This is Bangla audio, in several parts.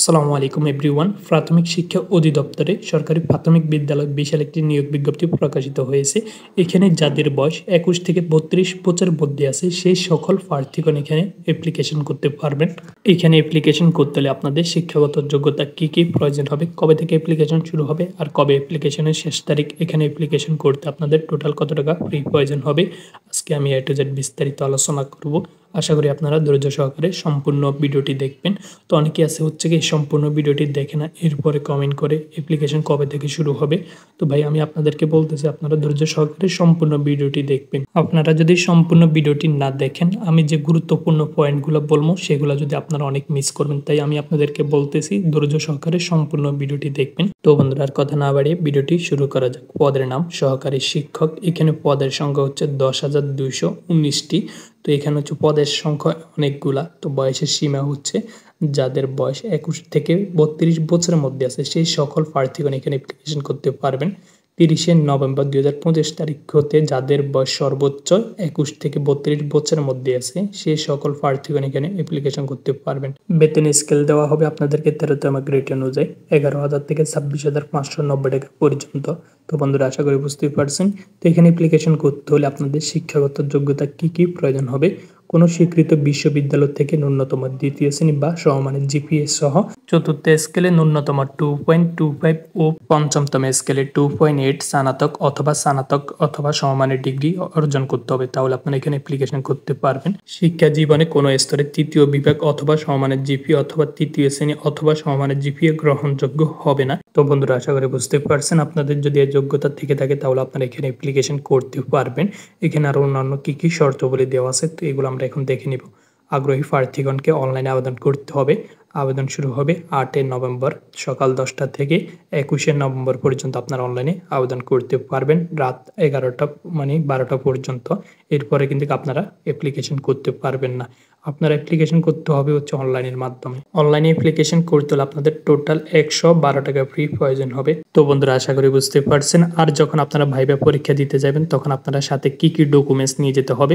আসসালামু আলাইকুম এভরিওয়ান। প্রাথমিক শিক্ষা অধিদপ্তরে সরকারি প্রাথমিক বিদ্যালয় বিশাল একটি নিয়োগ বিজ্ঞপ্তি প্রকাশিত হয়েছে। এখানে যাদের বয়স ২১ থেকে ৩২ বছরের মধ্যে আছে সেই সকল প্রার্থীগণ এখানে অ্যাপ্লিকেশন করতে পারবেন। এখানে অ্যাপ্লিকেশন করতে হলে আপনাদের শিক্ষাগত যোগ্যতা কী প্রয়োজন হবে, কবে থেকে অ্যাপ্লিকেশন শুরু হবে আর কবে অ্যাপ্লিকেশনের শেষ তারিখ, এখানে অ্যাপ্লিকেশন করতে আপনাদের টোটাল কত টাকা ফি প্রয়োজন হবে, আজকে আমি A to Z বিস্তারিত আলোচনা করব। আশা করি আপনারা ধৈর্য সহকারে সম্পূর্ণ ভিডিওটি দেখবেন। তো অনেকে আছে হচ্ছে কি সম্পূর্ণ ভিডিওটি দেখে না, এরপরে কমেন্ট করে অ্যাপ্লিকেশন কবে থেকে শুরু হবে। তো ভাই আমি আপনাদেরকে বলতেছি আপনারা ধৈর্য সহকারে সম্পূর্ণ ভিডিওটি দেখবেন। আপনারা যদি সম্পূর্ণ ভিডিওটি না দেখেন, আমি যে গুরুত্বপূর্ণ পয়েন্টগুলো বলবো সেগুলো যদি আপনারা অনেক মিস করবেন, তাই আমি আপনাদেরকে বলতেছি ধৈর্য সহকারে সম্পূর্ণ ভিডিওটি দেখবেন। তো বন্ধুরা আর কথা না বাড়িয়ে ভিডিওটি শুরু করা যাক। পদের নাম সহকারী শিক্ষক। এখানে পদের সংখ্যা হচ্ছে ১০,২১৯টি। তো এখানে হচ্ছে পদের সংখ্যা অনেকগুলা। তো বয়সের সীমা হচ্ছে যাদের বয়স ২১ থেকে ৩২ বছরের মধ্যে আছে সেই সকল প্রার্থীগণ এখানে অ্যাপ্লিকেশন করতে পারবেন। ৩০শে নভেম্বর ২০২৫ তারিখ হতে যাদের বয়স সর্বোচ্চ ২১ থেকে ৩২ বছরের মধ্যে আছে সেই সকল প্রার্থীগণ এখানে অ্যাপ্লিকেশন করতে পারবেন। বেতন স্কেল দেওয়া হবে আপনাদেরকে ১৩তম গ্রেড অনুযায়ী ১১,০০০ থেকে ২৬,৫৯০ টাকা পর্যন্ত। তো বন্ধুরা আশা করি বুঝতেই পারছেন। তো এখানে অ্যাপ্লিকেশন করতে হলে আপনাদের শিক্ষাগত যোগ্যতা কী প্রয়োজন হবে, কোনো স্বীকৃত বিশ্ববিদ্যালয় থেকে ন্যূনতম দ্বিতীয় শ্রেণী বা সমমানের জিপিএ সহ চতুর্থ স্কেলে ন্যূনতম 2.25 ও পঞ্চমতম স্কেলে 2.8 স্নাতক অথবা সমমানের ডিগ্রি অর্জন করতে হবে, তাহলে আপনারা এখানে অ্যাপ্লিকেশন করতে পারবেন। শিক্ষা জীবনে কোনো স্তরে তৃতীয় বিভাগ অথবা সমমানের জিপিএ অথবা তৃতীয় শ্রেণী অথবা সমমানের জিপিএ গ্রহণযোগ্য হবে না। তো বন্ধুরা আশা করি বুঝতে পারছেন। আপনাদের যদি এই যোগ্যতা থেকে থাকে তাহলে আপনারা এখানে অ্যাপ্লিকেশন করতে পারবেন। এখানে আরও অন্যান্য কী শর্তাবলী দেওয়া আছে, তো এগুলো আমরা এখন দেখে নিব। আগ্রহী প্রার্থীগণকে অনলাইনে আবেদন করতে হবে। আবেদন শুরু হবে ৮ নভেম্বর সকাল ১০টা থেকে ২১শে নভেম্বর পর্যন্ত আপনারা অনলাইনে আবেদন করতে পারবেন রাত ১১টা মানে ১২টা পর্যন্ত। এরপরে কিন্তু আপনারা অ্যাপ্লিকেশন করতে পারবেন না। আপনারা অ্যাপ্লিকেশন করতে হবে হচ্ছে অনলাইনের মাধ্যমে। অনলাইনে অ্যাপ্লিকেশন করতে হলে আপনাদের টোটাল ১১২ টাকা ফি প্রয়োজন হবে। তো বন্ধুরা আশা করি বুঝতে পারছেন। আর যখন আপনারা ভাইভা পরীক্ষা দিতে যাবেন তখন আপনারা সাথে কী ডকুমেন্টস নিয়ে যেতে হবে,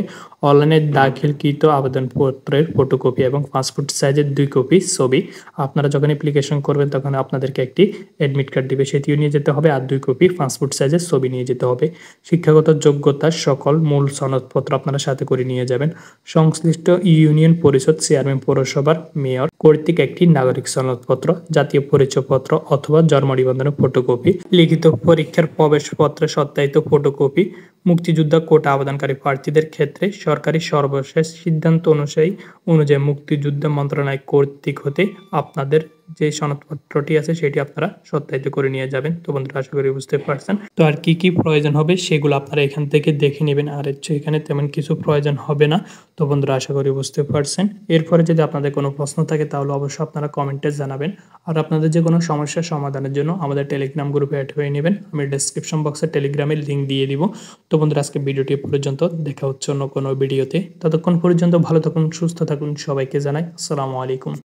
অনলাইনে দাখিলকৃত আবেদনপত্রের ফটোকপি এবং পাসপোর্ট সাইজের ২ কপি ছবি। আপনারা যখন অ্যাপ্লিকেশন করবেন তখন আপনাদেরকে একটি অ্যাডমিট কার্ড দিবে, সেটিও নিয়ে যেতে হবে, আর ২ কপি পাসপোর্ট সাইজের ছবি নিয়ে যেতে হবে। শিক্ষাগত যোগ্যতার সকল মূল সনদপত্র আপনারা সাথে করে নিয়ে যাবেন। সংশ্লিষ্ট ইউনিয়ন পরিষদ, চেয়ারম্যান, পৌরসভার মেয়র কর্তৃক একটি নাগরিক সনদপত্র, জাতীয় পরিচয়পত্র অথবা জন্ম নিবন্ধনের ফটোকপি, লিখিত পরীক্ষার প্রবেশপত্রের সত্যায়িত ফটোকপি। মুক্তিযোদ্ধা কোটা আবেদনকারী প্রার্থীদের ক্ষেত্রে সরকারি সর্বশেষ সিদ্ধান্ত অনুযায়ী মুক্তিযোদ্ধা মন্ত্রণালয় কর্তৃক হতে আপনাদের যে সনদপত্রটি আছে সেটি আপনারা সত্যায়িত করে নিয়ে যাবেন। তো বন্ধুরা আশা করি বুঝতে পারছেন। তো আর কী প্রয়োজন হবে সেগুলো আপনারা এখান থেকে দেখে নেবেন, আর এখানে তেমন কিছু প্রয়োজন হবে না। তো বন্ধুরা আশা করি বুঝতে পারছেন। এরপরে যদি আপনাদের কোনো প্রশ্ন থাকে তাহলে অবশ্যই আপনারা কমেন্টে জানাবেন। আর আপনাদের যে কোনো সমস্যার সমাধানের জন্য আমাদের টেলিগ্রাম গ্রুপে অ্যাড হয়ে নেবেন। আমি ডেসক্রিপশন বক্সে টেলিগ্রামের লিঙ্ক দিয়ে দিব। তো বন্ধুরা আজকে ভিডিওটি পর্যন্ত, দেখা হচ্ছে অন্য কোনো ভিডিওতে। ততক্ষণ পর্যন্ত ভালো থাকুন, সুস্থ থাকুন। সবাইকে জানাই আসসালামু আলাইকুম।